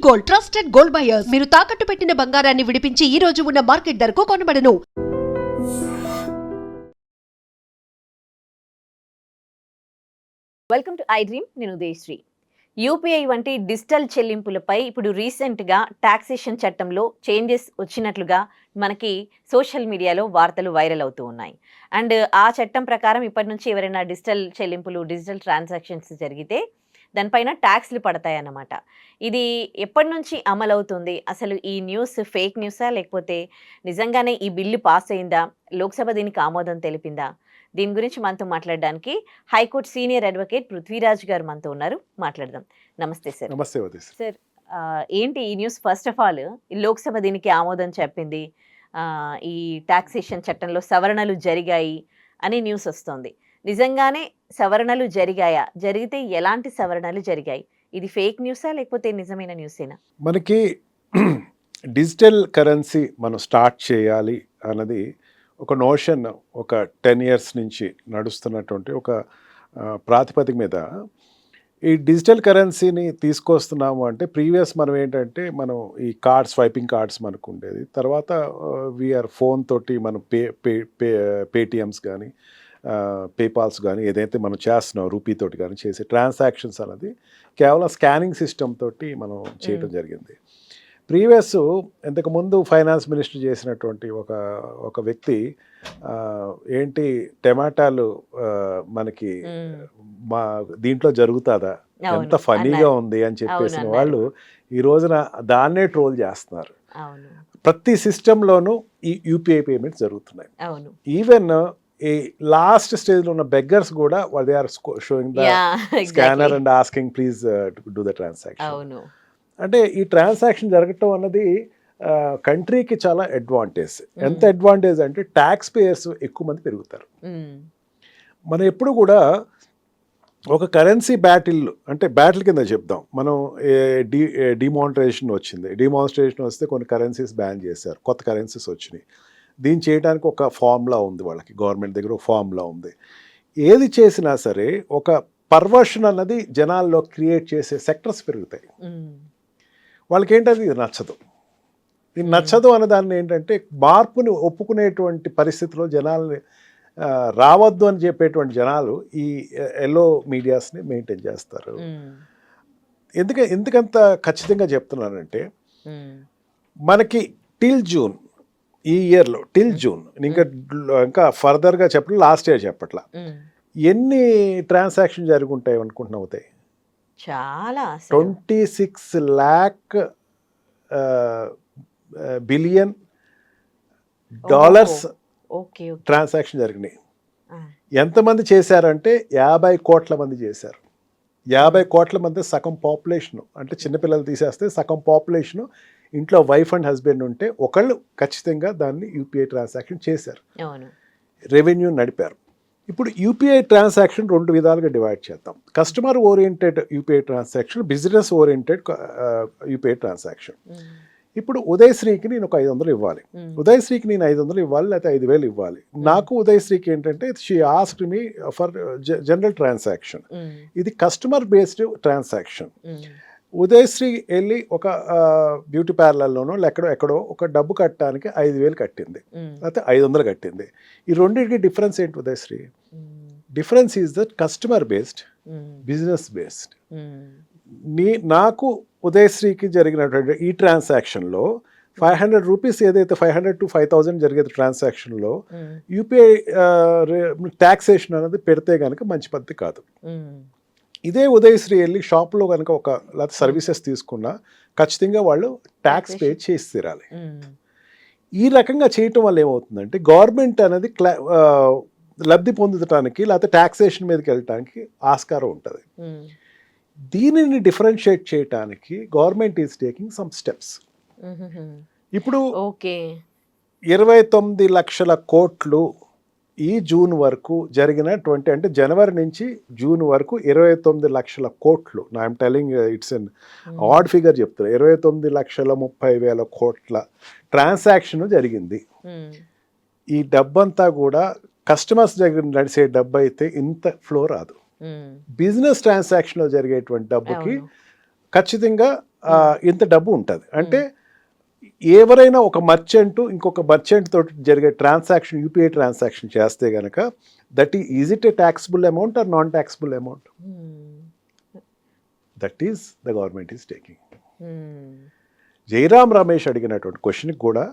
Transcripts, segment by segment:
Gold, trusted gold buyers. మీరు తాకట్టు పెట్టిన బంగారాన్ని విడిపించి ఈ రోజు ఉన్న మార్కెట్ ధరకు కొనబడను. Welcome to I dream. నేను ఉదయశ్రీ. యూపీఐ వంటి డిజిటల్ చెల్లింపులపై ఇప్పుడు రీసెంట్గా టాక్సేషన్ చట్టంలో చేంజెస్ వచ్చినట్లుగా మనకి సోషల్ మీడియాలో వార్తలు వైరల్ అవుతూ ఉన్నాయి. అండ్ ఆ చట్టం ప్రకారం ఇప్పటి నుంచి ఎవరైనా డిజిటల్ చెల్లింపులు, డిజిటల్ ట్రాన్సాక్షన్స్ జరిగితే దానిపైన ట్యాక్స్లు పడతాయన్నమాట. ఇది ఎప్పటి నుంచి అమలవుతుంది? అసలు ఈ న్యూస్ ఫేక్ న్యూసా, లేకపోతే నిజంగానే ఈ బిల్లు పాస్ అయిందా? లోక్సభ దీనికి ఆమోదం తెలిపిందా? దీని గురించి మనతో మాట్లాడడానికి హైకోర్టు సీనియర్ అడ్వకేట్ పృథ్వీరాజ్ గారు మనతో ఉన్నారు. మాట్లాడదాం. నమస్తే సార్. నమస్తే సార్, ఏంటి ఈ news? First of all, Lok Sabha దీనికి ఆమోదం చెప్పింది, ఈ టాక్సేషన్ చట్టంలో సవరణలు జరిగాయి అని న్యూస్ వస్తుంది. నిజంగానే సవరణలు జరిగాయా? జరిగితే ఎలాంటి సవరణలు జరిగాయి? ఇది ఫేక్ న్యూసా, లేకపోతే నిజమైన న్యూసేనా? మనకి డిజిటల్ కరెన్సీ మనం స్టార్ట్ చేయాలి అన్నది ఒక నోషన్ ఒక 10 years నుంచి నడుస్తున్నటువంటి ఒక ప్రాతిపదిక మీద ఈ డిజిటల్ కరెన్సీని తీసుకొస్తున్నాము. అంటే ప్రీవియస్ మనం ఏంటంటే మనం ఈ కార్డ్స్, స్వైపింగ్ కార్డ్స్ మనకు ఉండేది. తర్వాత వీఆర్ ఫోన్ తోటి మనం పేటిఎమ్స్ కానీ పేపాల్స్ కానీ ఏదైతే మనం చేస్తున్నాం రూపీ తోటి కానీ చేసే ట్రాన్సాక్షన్స్ అనేది కేవలం స్కానింగ్ సిస్టమ్ తోటి మనం చేయడం జరిగింది. ప్రీవియస్ ఇంతకుముందు ఫైనాన్స్ మినిస్టర్ చేసినటువంటి ఒక వ్యక్తి ఏంటి టమాటాలు మనకి మా దీంట్లో జరుగుతుందా, ఎంత ఫనీగా ఉంది అని చెప్పేసిన వాళ్ళు ఈ రోజున దాన్నే ట్రోల్ చేస్తున్నారు. ప్రతి సిస్టంలోనూ ఈ యూపీఐ పేమెంట్స్ జరుగుతున్నాయి. ఈవెన్ ఈ లాస్ట్ స్టేజ్లో ఉన్న బెగ్గర్స్ కూడా they are showing the scanner and asking please do the transaction. అంటే ఈ ట్రాన్సాక్షన్ జరగటం అన్నది కంట్రీకి చాలా అడ్వాంటేజ్. ఎంత అడ్వాంటేజ్ అంటే ట్యాక్స్ పేయర్స్ ఎక్కువ మంది పెరుగుతారు. మనం ఎప్పుడు కూడా ఒక కరెన్సీ బ్యాటిల్ అంటే బ్యాటిల్ కింద చెప్దాం. మనం డిమానిటైజేషన్ వచ్చింది. డిమానిటైజేషన్ వస్తే కొన్ని కరెన్సీస్ బ్యాన్ చేశారు, కొత్త కరెన్సీస్ వచ్చినాయి. దీన్ని చేయడానికి ఒక ఫార్ములా ఉంది, వాళ్ళకి గవర్నమెంట్ దగ్గర ఒక ఫార్ములా ఉంది. ఏది చేసినా సరే ఒక పర్వర్షన్ అన్నది జనాల్లో క్రియేట్ చేసే సెక్టర్స్ పెరుగుతాయి. వాళ్ళకి ఏంటది ఇది నచ్చదు. ఇది నచ్చదు అనే దాన్ని ఏంటంటే మార్పుని ఒప్పుకునేటువంటి పరిస్థితిలో జనాల్ని రావద్దు అని చెప్పేటువంటి జనాలు ఈ ఎల్లో మీడియాస్ని మెయింటైన్ చేస్తారు. ఎందుకంత ఖచ్చితంగా చెప్తున్నానంటే మనకి టిల్ జూన్, ఈ ఇయర్లో టిల్ జూన్, ఇంకా ఫర్దర్గా చెప్పట్లా, లాస్ట్ ఇయర్ చెప్పట్లా, ఎన్ని ట్రాన్సాక్షన్ జరుగుంటాయి అనుకుంటున్నా? అవుతాయి చాలా. 26 lakh బిలియన్ డాలర్స్ ట్రాన్సాక్షన్ జరిగినాయి. ఎంతమంది చేశారంటే 50 కోట్ల మంది చేశారు. 50 కోట్ల మంది సగం పాపులేషను, అంటే చిన్నపిల్లలు తీసేస్తే సగం పాపులేషను ఇంట్లో వైఫ్ అండ్ హస్బెండ్ ఉంటే ఒకళ్ళు ఖచ్చితంగా దాన్ని యూపీఐ ట్రాన్సాక్షన్ చేశారు, రెవెన్యూ నడిపారు. ఇప్పుడు యూపీఐ ట్రాన్సాక్షన్ 2 విధాలుగా డివైడ్ చేద్దాం. Customer oriented UPI transaction, business oriented UPI transaction. ఇప్పుడు ఉదయశ్రీకి నేను ఒక 500 ఇవ్వాలి, ఉదయశ్రీకి నేను 500 ఇవ్వాలి, లేకపోతే 5,000 ఇవ్వాలి. నాకు ఉదయశ్రీకి ఏంటంటే she asked me for general transaction. ఇది కస్టమర్ బేస్డ్ ట్రాన్సాక్షన్. ఉదయశ్రీ వెళ్ళి ఒక బ్యూటీ పార్లర్లోనో ఎక్కడో ఒక డబ్బు కట్టడానికి 5,000 కట్టింది, లేకపోతే 500 కట్టింది. ఈ రెండింటికి డిఫరెన్స్ ఏంటి Udayasri? Difference is that customer based, business based. నాకు ఉదయశ్రీకి జరిగినటువంటి ఈ ట్రాన్సాక్షన్లో 500 రూపీస్ ఏదైతే 500 to 5,000 జరిగే ట్రాన్సాక్షన్లో యూపీఐ ట్యాక్సేషన్ అనేది పెడితే కనుక మంచి పద్ధతి కాదు. ఇదే ఉదయశ్రీ వెళ్ళి షాప్లో కనుక ఒక లేకపోతే సర్వీసెస్ తీసుకున్నా ఖచ్చితంగా వాళ్ళు ట్యాక్స్ పే చేసి తీరాలి. ఈ రకంగా చేయటం వల్ల ఏమవుతుందంటే గవర్నమెంట్ అనేది లబ్ధి పొందటానికి లేకపోతే ట్యాక్సేషన్ మీదకి వెళ్ళటానికి ఆస్కారం ఉంటుంది. దీనిని డిఫరెన్షియేట్ చేయటానికి government is taking some steps. ఇప్పుడు 29 లక్షల కోట్లు ఈ జూన్ వరకు జరిగినటువంటి, అంటే జనవరి నుంచి జూన్ వరకు 29 లక్షల కోట్లు. I'm telling it's an odd figure చెప్తున్నా. 29,30,000 కోట్ల ట్రాన్సాక్షన్ జరిగింది. ఈ డబ్బంతా కూడా కస్టమర్స్ దగ్గర నడిచే డబ్బు అయితే ఇంత ఫ్లో రాదు. బిజినెస్ ట్రాన్సాక్షన్లో జరిగేటువంటి డబ్బుకి ఖచ్చితంగా ఇంత డబ్బు ఉంటుంది. అంటే ఎవరైనా ఒక మర్చెంట్ ఇంకొక మర్చెంట్ తోటి జరిగే ట్రాన్సాక్షన్ యూపీఐ ట్రాన్సాక్షన్ చేస్తే కనుక is it a taxable amount or non taxable amount? That is the government is taking. Jairam Ramesh అడిగినటువంటి క్వశ్చన్కి కూడా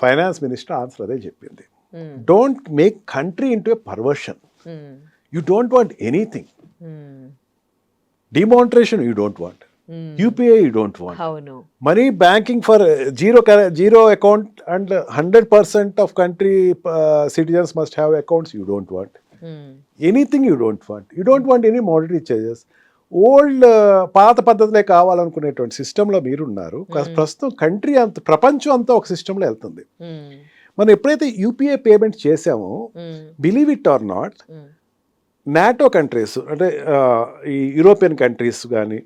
ఫైనాన్స్ మినిస్టర్ ఆన్సర్ అదే చెప్పింది. Don't make country into a perversion. You don't want anything. Demonetisation you don't want. UPI you don't want. Money banking for zero account and 100% of country citizens must have accounts. You don't want. Anything you don't want. You don't want any monetary charges. Old పాత పద్ధతులే కావాలనుకునేటువంటి సిస్టంలో మీరున్నారు. ప్రస్తుతం country అంత ప్రపంచం అంతా ఒక సిస్టంలో వెళ్తుంది. మనం ఎప్పుడైతే యూపీఐ పేమెంట్ చేసామో believe it or not, NATO countries అంటే ఈ యూరోపియన్ కంట్రీస్ కానీ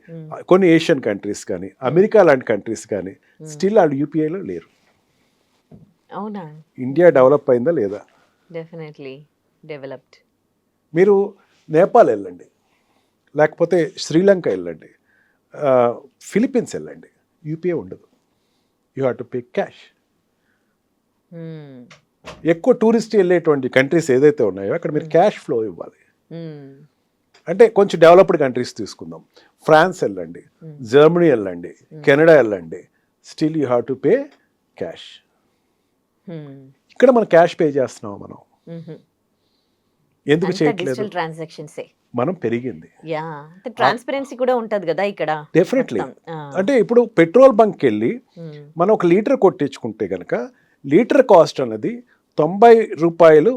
కొన్ని ఏషియన్ కంట్రీస్ కానీ అమెరికా లాంటి కంట్రీస్ కానీ స్టిల్ వాళ్ళు యూపీఐలో లేరు. అవునా? ఇండియా డెవలప్ అయిందా లేదా? Definitely developed. మీరు నేపాల్ వెళ్ళండి, లేకపోతే శ్రీలంక వెళ్ళండి, ఫిలిప్పీన్స్ వెళ్ళండి, యూపీఐ ఉండదు. You have to pay cash. ఎక్కువ టూరిస్ట్ వెళ్ళేటువంటి కంట్రీస్ ఏదైతే ఉన్నాయో అక్కడ మీరు క్యాష్ ఫ్లో ఇవ్వాలి. అంటే కొంచెం డెవలప్డ్ కంట్రీస్ తీసుకుందాం, ఫ్రాన్స్ వెళ్ళండి, జర్మనీ వెళ్ళండి, కెనడా వెళ్ళండి, still you have to pay cash. ఇక్కడ మనం క్యాష్ పే చేస్తున్నాం. మనం ఎందుకు చేయట్లేదు? మనం పెరిగింది. ట్రాన్స్పరెన్సీ కూడా ఉంటది కదా ఇక్కడ. డెఫినెట్లీ. అంటే ఇప్పుడు పెట్రోల్ బంక్ వెళ్ళి మనం ఒక లీటర్ కొట్టించుకుంటే కనుక లీటర్ కాస్ట్ అనేది 90 రూపాయలు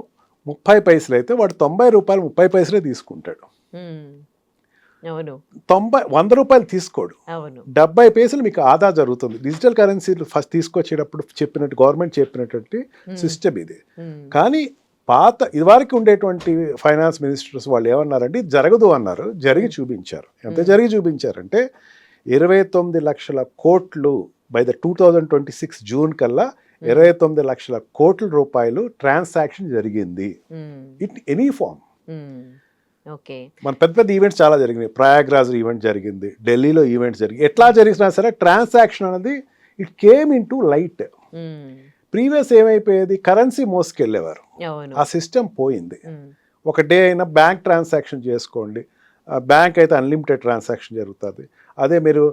30 పైసలు అయితే వాడు 90 రూపాయలు 30 పైసలే తీసుకుంటాడు. 100 రూపాయలు తీసుకోడు. 70 పైసలు మీకు ఆదా జరుగుతుంది. డిజిటల్ కరెన్సీ ఫస్ట్ తీసుకొచ్చేటప్పుడు చెప్పినట్టు గవర్నమెంట్ చెప్పినటువంటి సిస్టమ్ ఇది. కానీ పాత ఇదివరకు ఉండేటువంటి ఫైనాన్స్ మినిస్టర్స్ వాళ్ళు ఏమన్నారంటే ఇది జరగదు అన్నారు, జరిగి చూపించారు. ఎంత జరిగి చూపించారంటే 29 లక్షల కోట్లు బై ద 2026 జూన్ కల్లా 29 లక్షల కోట్ల రూపాయలు ట్రాన్సాక్షన్ జరిగింది. It any form. మన పెద్ద పెద్ద ఈవెంట్స్ చాలా జరిగినాయి. ప్రయాగ్రాజ్ ఈవెంట్ జరిగింది, ఢిల్లీలో ఈవెంట్స్ జరిగింది. ఎట్లా జరిగినా సరే ట్రాన్సాక్షన్ అనేది it came in to light. Previous ఏమైపోయేది, కరెన్సీ మోసుకెళ్ళేవారు, ఆ సిస్టమ్ పోయింది. ఒక డే అయినా బ్యాంక్ ట్రాన్సాక్షన్ చేసుకోండి, బ్యాంక్ అయితే అన్లిమిటెడ్ ట్రాన్సాక్షన్ జరుగుతుంది. అదే మీరు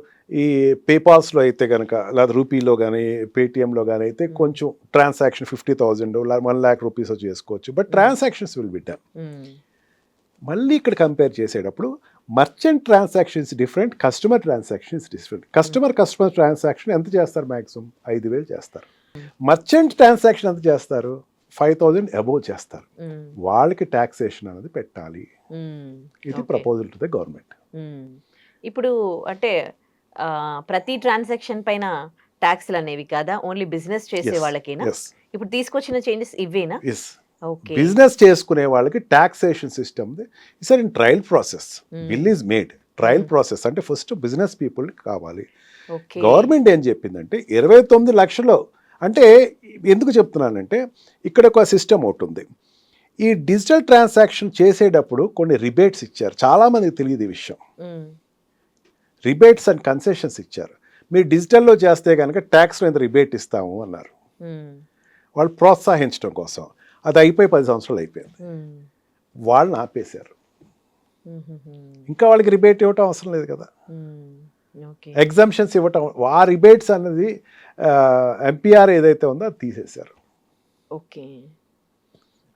ఈ పేపాల్స్లో అయితే కనుక లేదా రూపీలో కానీ పేటిఎంలో కానీ అయితే కొంచెం ట్రాన్సాక్షన్ 50,000 1 lakh రూపీస్ చేసుకోవచ్చు. But transactions will be done. మళ్ళీ ఇక్కడ కంపేర్ చేసేటప్పుడు merchant transactions different, customer transactions different. Customer transaction ఎంత చేస్తారు? మ్యాక్సిమం 5,000 చేస్తారు. మర్చెంట్ ట్రాన్సాక్షన్ ఎంత చేస్తారు? 5,000 అబోవ్ చేస్తారు. వాళ్ళకి ట్యాక్సేషన్ అనేది పెట్టాలి. ఇది ప్రపోజల్ టు ద గవర్నమెంట్. ఇప్పుడు అంటే ప్రతి ట్రాన్సాక్షన్ పైన ట్యాక్స్లు అనేవి కాదా, ఓన్లీ బిజినెస్ చేసే వాళ్ళకేనా? ఇప్పుడు తీసుకొచ్చిన చేంజెస్ ఇవేనా? బిజినెస్ చేసుకునే వాళ్ళకి taxation system is in trial process. Bill is made, trial process. అంటే ఫస్ట్ బిజినెస్ పీపుల్ కావాలి. గవర్నమెంట్ ఏం చెప్పిందంటే 29 లక్షలు. అంటే ఎందుకు చెప్తున్నానంటే ఇక్కడ ఒక సిస్టమ్ ఒకటి ఉంది. ఈ డిజిటల్ ట్రాన్సాక్షన్ చేసేటప్పుడు కొన్ని రిబేట్స్ ఇచ్చారు. చాలామందికి తెలియదు ఈ విషయం. రిబేట్స్ అండ్ కన్సెషన్స్ ఇచ్చారు. మీరు డిజిటల్లో చేస్తే కనుక ట్యాక్స్లో ఎంత రిబేట్ ఇస్తాము అన్నారు. వాళ్ళు ప్రోత్సహించడం కోసం. అది అయిపోయి 10 సంవత్సరాలు అయిపోయింది. వాళ్ళని ఆపేశారు. ఇంకా వాళ్ళకి రిబేట్ ఇవ్వటం అవసరం లేదు కదా, ఎగ్జామ్షన్స్ ఇవ్వటం. ఆ రిబేట్స్ అన్నది ఎంపీఆర్ ఏదైతే ఉందో అది తీసేశారు.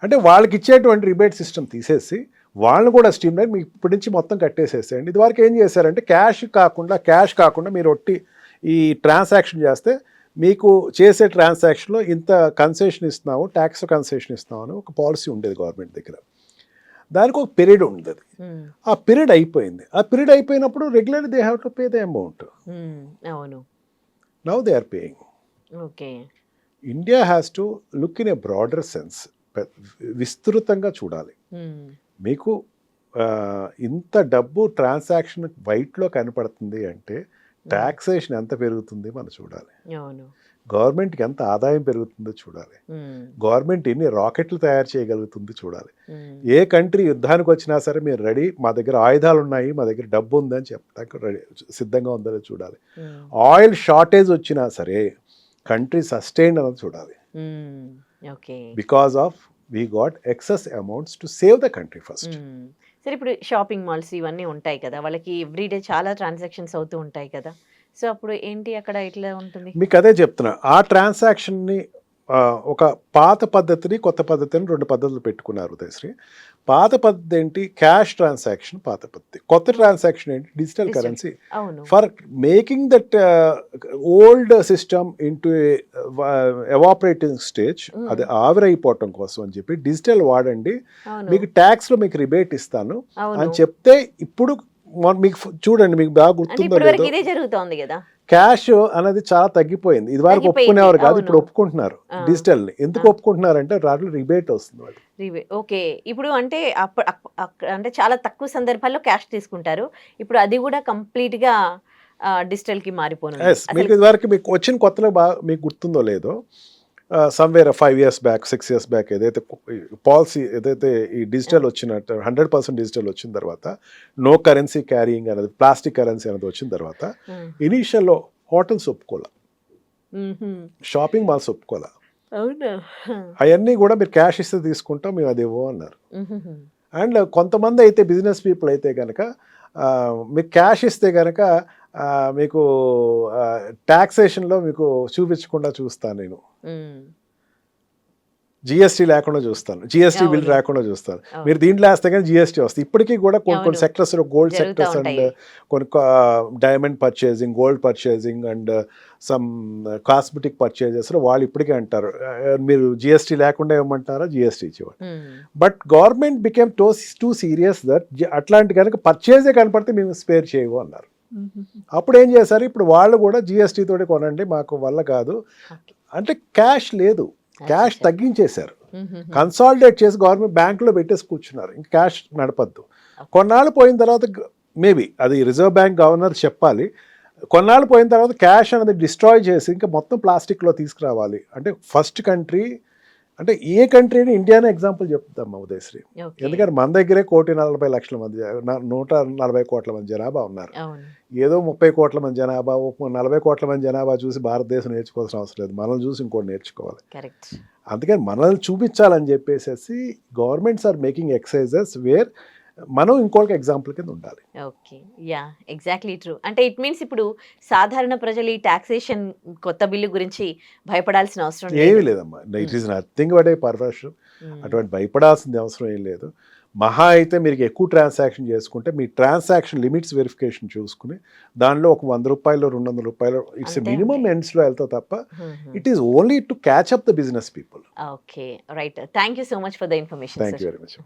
అంటే వాళ్ళకి ఇచ్చేటువంటి రిబేట్ సిస్టమ్ తీసేసి వాళ్ళని కూడా స్ట్రీమ్ లైన్ మీకు ఇప్పటి నుంచి మొత్తం కట్టేసేసేయండి. ఇదివరకు ఏం చేశారంటే క్యాష్ కాకుండా మీరు ఒట్టి ఈ ట్రాన్సాక్షన్ చేస్తే మీకు చేసే ట్రాన్సాక్షన్లో ఇంత కన్సెషన్ ఇస్తున్నాము, ట్యాక్స్ కన్సెషన్ ఇస్తున్నాము అని ఒక పాలసీ ఉండేది గవర్నమెంట్ దగ్గర. దానికి ఒక పీరియడ్ ఉండేది. ఆ పీరియడ్ అయిపోయింది. ఆ పీరియడ్ అయిపోయినప్పుడు regularly they have to pay the amount. Now they are paying. India has to look in a broader sense. విస్తృతంగా చూడాలి. మీకు ఇంత డబ్బు ట్రాన్సాక్షన్ వైట్లో కనపడుతుంది అంటే ట్యాక్సేషన్ ఎంత పెరుగుతుంది మనం చూడాలి. గవర్నమెంట్కి ఎంత ఆదాయం పెరుగుతుందో చూడాలి, గవర్నమెంట్ ఎన్ని రాకెట్లు తయారు చేయగలుగుతుందో చూడాలి. ఏ కంట్రీ యుద్ధానికి వచ్చినా సరే మీరు రెడీ, మా దగ్గర ఆయుధాలు ఉన్నాయి, మా దగ్గర డబ్బు ఉందని చెప్తాక రెడీ సిద్ధంగా ఉందో చూడాలి. ఆయిల్ షార్టేజ్ వచ్చినా సరే కంట్రీ సస్టైన్ అన్నది చూడాలి. Because of we got excess amounts to save the country first. సరే, ఇప్పుడు షాపింగ్ మాల్స్ ఇవన్నీ ఉంటాయి కదా, వాళ్ళకి ఎవ్రీడే చాలా ట్రాన్సాక్షన్స్ అవుతూ ఉంటాయి కదా, సో అప్పుడు ఏంటి అక్కడ ఇట్లా ఉంటుంది? మీకు అదే చెప్తున్నా, ఆ ట్రాన్సాక్షన్ని ఒక పాత పద్ధతిని కొత్త పద్ధతిని 2 పద్ధతులు పెట్టుకున్నారు ఉదయశ్రీ. పాత పద్ధతి ఏంటి? క్యాష్ ట్రాన్సాక్షన్ పాత పద్ధతి. కొత్త ట్రాన్సాక్షన్ ఏంటి? Digital currency. For making that old system into evaporating stage, అది ఆవిరైపోవటం కోసం అని చెప్పి డిజిటల్ వాడండి, మీకు ట్యాక్స్ లో మీకు రిబేట్ ఇస్తాను అని చెప్తే, ఇప్పుడు మీకు చూడండి, మీకు బాగా గుర్తుందో లేదో, ఇదే జరుగుతోంది కదా, క్యాష్ అనేది చాలా తగ్గిపోయింది. ఇది వరకు ఒప్పుకునేవారు కాదు, ఇప్పుడు ఒప్పుకుంటున్నారు డిజిటల్ ని. ఎందుకు ఒప్పుకుంటున్నారంటే రాళ్ళు రిబేట్ వస్తుంది వాళ్ళు. ఓకే, ఇప్పుడు అంటే అంటే చాలా తక్కువ సందర్భాల్లో క్యాష్ తీసుకుంటారు, ఇప్పుడు అది కూడా కంప్లీట్ గా డిజిటల్ కి మారిపోయింది. మీకు ఇది వరకు మీకు వచ్చిన కొత్తలో బాగా మీకు గుర్తుందో లేదో, somewhere 5 years back 6 years back ఏదైతే పాలసీ ఏదైతే ఈ డిజిటల్ వచ్చినట్టు 100% డిజిటల్ వచ్చిన తర్వాత, నో కరెన్సీ క్యారీయింగ్ అనేది, ప్లాస్టిక్ కరెన్సీ అనేది వచ్చిన తర్వాత, ఇనీషియల్లో హోటల్స్ ఒప్పుకోలే, షాపింగ్ మాల్స్ ఒప్పుకోలే, అవన్నీ కూడా మీరు క్యాష్ ఇస్తే తీసుకుంటాం మేము అది ఇవ్వ అన్నారు. అండ్ కొంతమంది అయితే బిజినెస్ పీపుల్ అయితే కనుక మీకు క్యాష్ ఇస్తే కనుక మీకు ట్యాక్సేషన్లో మీకు చూపించకుండా చూస్తాను, నేను జిఎస్టీ లేకుండా చూస్తాను, జిఎస్టీ బిల్ రాకుండా చూస్తాను. మీరు దీంట్లో వేస్తే కానీ జిఎస్టీ వస్తుంది. ఇప్పటికీ కూడా కొన్ని సెక్టర్స్, గోల్డ్ సెక్టర్స్ అండ్ కొన్ని diamond purchasing, gold purchasing and some cosmetic పర్చేజెస్లో వాళ్ళు ఇప్పటికే అంటారు మీరు జిఎస్టీ లేకుండా ఇవ్వమంటారా, జిఎస్టీ ఇచ్చేవాడు. But government became too serious that అట్లాంటి కనుక పర్చేజే కనపడితే మేము స్పేర్ చేయవు అన్నారు. అప్పుడు ఏం చేశారు, ఇప్పుడు వాళ్ళు కూడా జిఎస్టీ తోటి కొనండి, మాకు వల్ల కాదు అంటే క్యాష్ లేదు, క్యాష్ తగ్గించేశారు, కన్సాలిడేట్ చేసి గవర్నమెంట్ బ్యాంకులో పెట్టేసి కూర్చున్నారు, ఇంకా క్యాష్ నడపద్దు. కొన్నాళ్ళు పోయిన తర్వాత మేబీ అది రిజర్వ్ బ్యాంక్ గవర్నర్ చెప్పాలి, కొన్నాళ్ళు పోయిన తర్వాత క్యాష్ అనేది డిస్ట్రాయ్ చేసి ఇంకా మొత్తం ప్లాస్టిక్లో తీసుకురావాలి. అంటే ఫస్ట్ కంట్రీ అంటే ఏ కంట్రీని ఇండియానే ఎగ్జాంపుల్ చెప్తామ్మా ఉదయశ్రీ. ఎందుకంటే మన దగ్గరే 1,40,00,000 మంది 140 కోట్ల మంది జనాభా ఉన్నారు. ఏదో 30 కోట్ల మంది జనాభా 40 కోట్ల మంది జనాభా చూసి భారతదేశం నేర్చుకోవాల్సిన అవసరం లేదు, మనల్ని చూసి ఇంకోటి నేర్చుకోవాలి. అందుకని మనల్ని చూపించాలని చెప్పేసి governments are making exercises where మనం ఇంకొక ఎగ్జాంపుల్ కింద ఉండాలి. Okay, ya, exactly true. అంటే ఇట్ మీన్స్ ఇప్పుడు సాధారణ ప్రజలు ఈ టాక్సేషన్ కొత్త బిల్లు గురించి భయపడాల్సిన అవసరం ఏమీ లేదమ్మా. It is nothing but A perversion. అటువంటి భయపడాల్సిన అవసరం ఏం లేదు. మహా అయితే మీరు ఎక్కువ ట్రాన్సాక్షన్ చేసుకుంటే మీ ట్రాన్సాక్షన్ లిమిట్స్ వెరిఫికేషన్ చూసుకుని దానిలో ఒక 100 రూపాయలు 200 రూపాయలు ఇట్స్ మినిమం ఎండ్స్లో వెళ్తా తప్ప it is only to catch up the business people. Okay, right. Thank you so much for the information. Thank you very much.